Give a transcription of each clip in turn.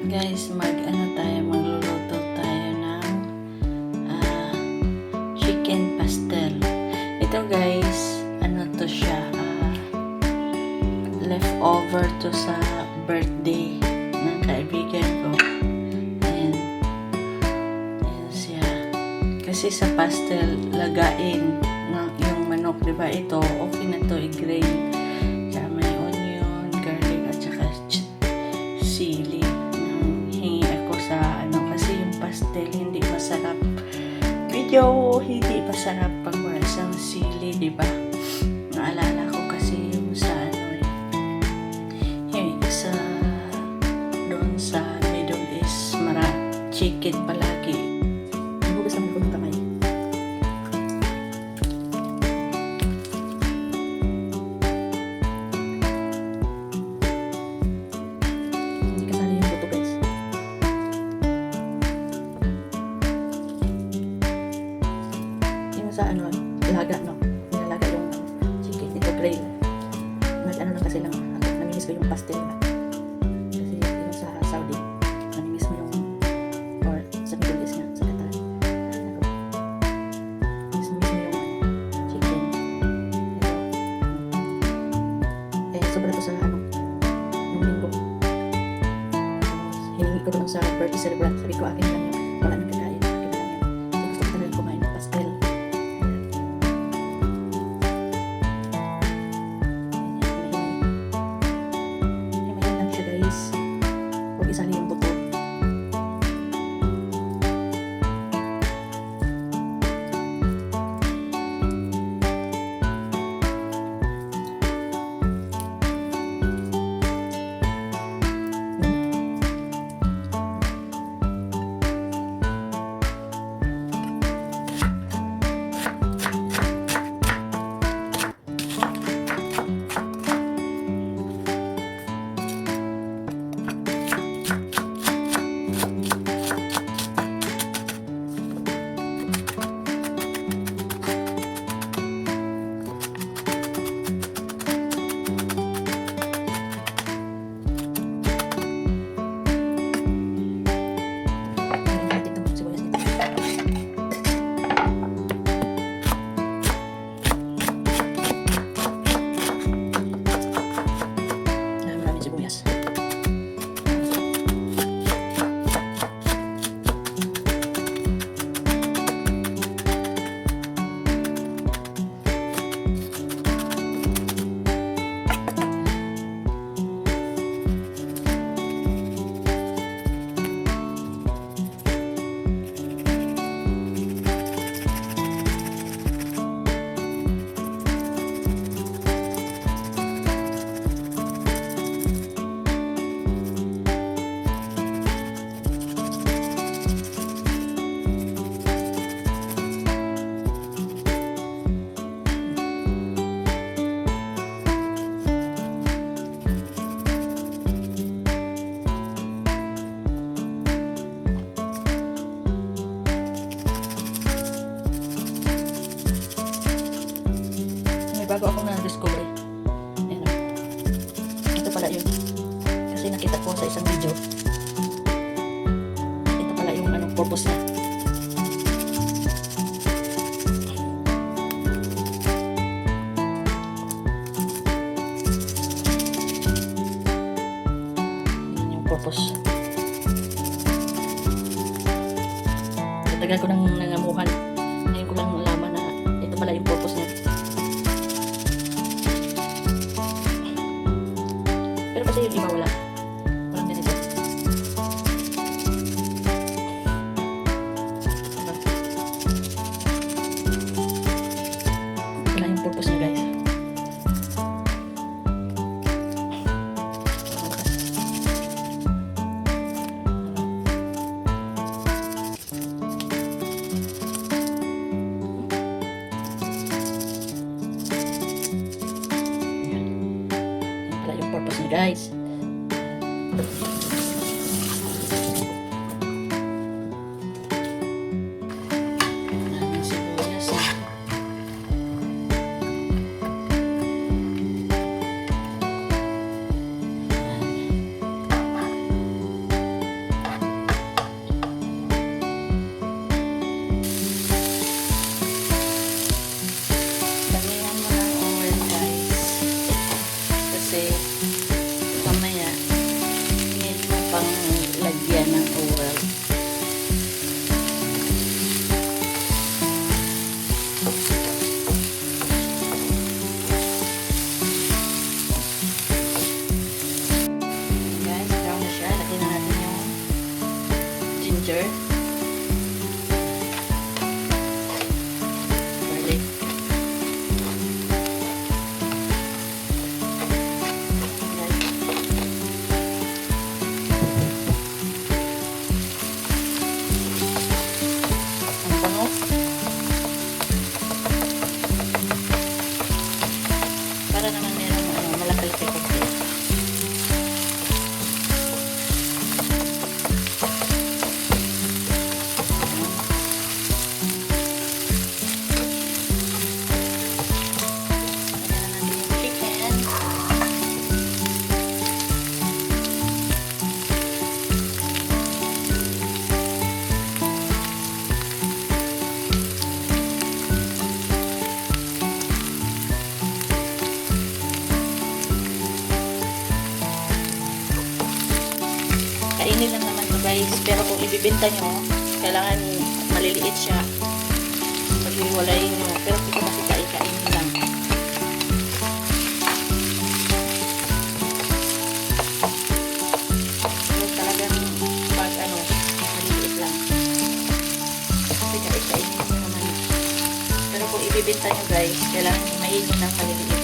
Guys, magluluto tayo ng chicken pastel. Ito guys, to siya, leftover to sa birthday ng kaibigan ko. And siya. Kasi sa pastel, lagain ng yung manok, diba? Ito, okay na to, i-grate. Kaya may onion, garlic, at saka sili. Kasi yung pastel hindi masarap. Hindi masarap pag wala sa sili, di ba? Naalala ko kasi yung sa sa doon sa Middle East, chicken palagi. Hugas naman ko ng kamay. Hindi kasali yung buto guys. Sa laga, nilalaga yung chicken dito, grill. Lang kasi lang, namimiss ko yung pastel na. Kasi yung sa Saudi, namimiss mo yung, or sa Middle East nga, sa Qatar. Namimiss mo yung chicken. Sobra to sa nung linggo. Hiningi ko doon sa birthday celebrant. Sabi ko, akin lang yun. Wala nang kakain. Akin lang yun. Kasi gusto ko talaga kumain ng pastel. Huwag isali yung buto. Bago ako na-discover. Ayan o. Ito pala yun. Kasi nakita ko sa isang video. Ito pala yung purpose niya. Yan yung purpose. Katagal ko nang nangamuhan. Ngayon ko lang nalaman na ito pala yung purpose niya. Kasi yung iba walang ganito. Wala yung purpose niya guys. Yan pala yung purpose niya guys. ginger, garlic, ang bango. Para naman merong malaki-laki konti. Kainin lang naman to guys, pero kung ibibenta nyo, kailangan maliliit siya. Paghiwalayin nyo, pero dito kasi kainin lang. So, talagang pag maliliit lang. Kasi kainin nyo naman. Pero kung ibibenta nyo guys, kailangan himayin nyo ng maliliit.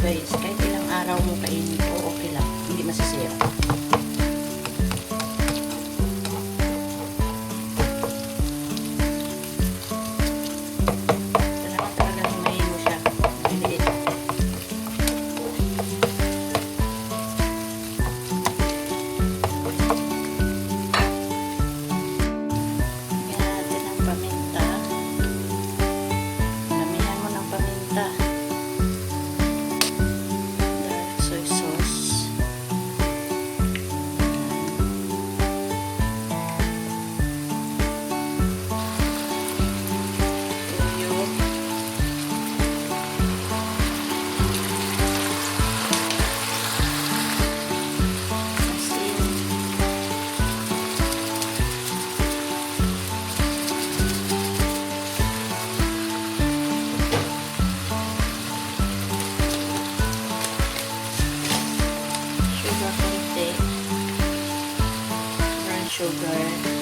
Guys, kahit ilang araw mo kainin ito, okay lang. Hindi masisira. Talagang himayin mo siya. Maliliit. Lagyan natin ng paminta. Damihan mo ng paminta. Sugar.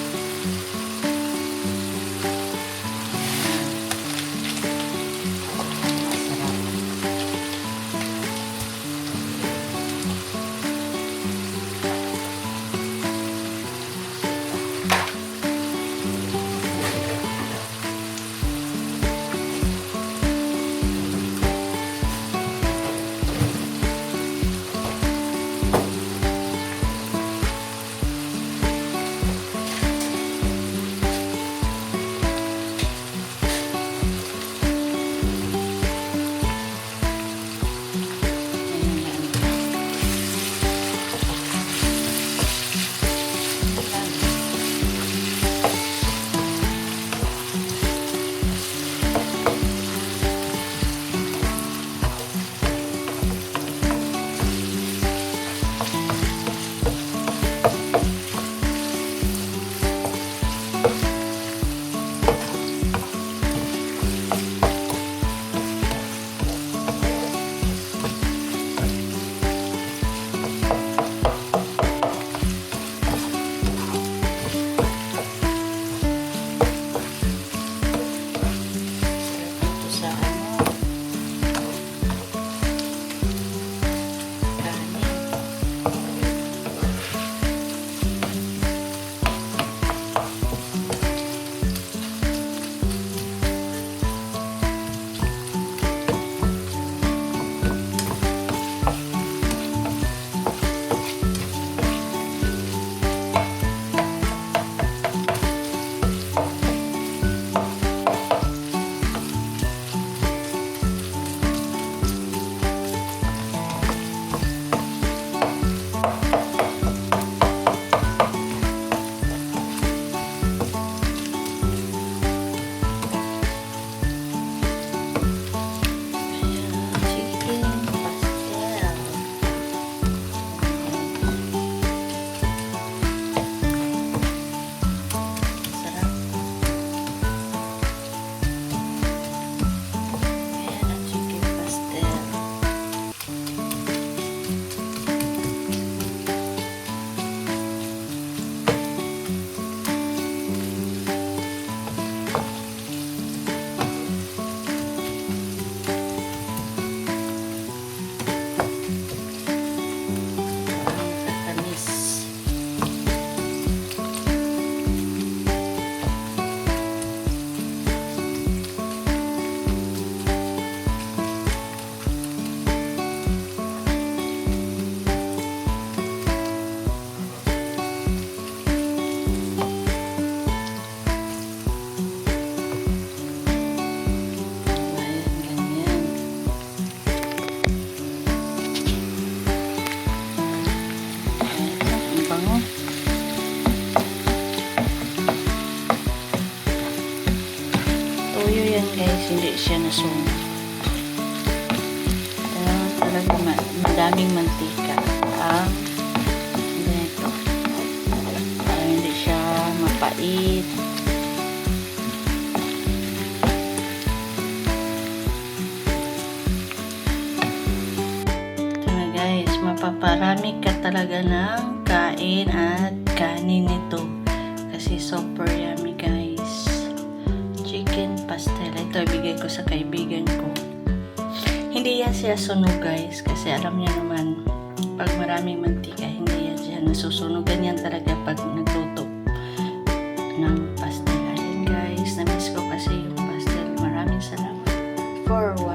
hindi siya nasunog. Talaga madaming mantika ang ganito para hindi siya mapait. Ito na guys, mapaparami ka talaga ng kain at kanin nito kasi super yummy guys. Chicken pastel, ito ibigay ko sa kaibigan ko. Hindi yan siya sunog guys kasi alam niya naman pag maraming mantika hindi yan siya nasusunugan yan talaga pag nagluto ng pastel. Ayan guys, na-miss ko kasi yung pastel. Maraming salamat for watching.